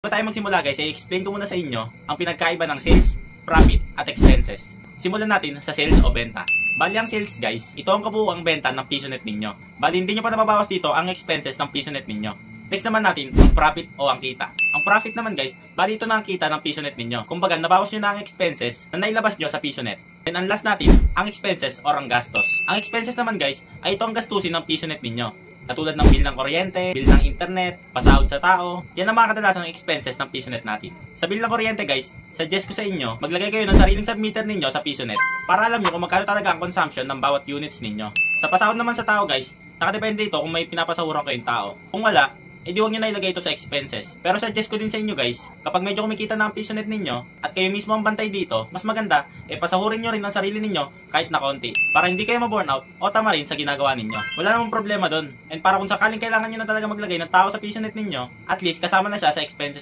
Bago tayo magsimula guys, i-explain ko muna sa inyo ang pinagkaiba ng sales, profit, at expenses. Simulan natin sa sales o benta. Bali ang sales guys, ito ang kabuuang benta ng PisoNet ninyo. Bali hindi nyo pa nababawas dito ang expenses ng PisoNet ninyo. Next naman natin, ang profit o ang kita. Ang profit naman guys, bali ito na ang kita ng PisoNet ninyo. Kumbaga, nabawas nyo na ang expenses na nailabas nyo sa PisoNet. And ang last natin, ang expenses or ang gastos. Ang expenses naman guys, ay ito ang gastusin ng PisoNet ninyo. Katulad ng bill ng kuryente, bill ng internet, pasahod sa tao. Yan ang mga kadalasang expenses ng PisoNet natin. Sa bill ng kuryente guys, suggest ko sa inyo, maglagay kayo ng sariling submeter ninyo sa PisoNet para alam nyo kung magkano talaga ang consumption ng bawat units ninyo. Sa pasahod naman sa tao guys, nakadepende ito kung may pinapasahuran kayong tao. Kung wala, edi huwag nyo na ilagay ito sa expenses. Pero suggest ko din sa inyo guys, kapag medyo kumikita na ang PisoNet ninyo at kayo mismo ang bantay dito, mas maganda, pasahurin nyo rin ang sarili ninyo kahit na konti. Para hindi kayo ma-burnout o tama rin sa ginagawa ninyo. Wala namang problema doon. And para kung sakaling kailangan nyo na talaga maglagay ng tao sa PisoNet ninyo, at least kasama na siya sa expenses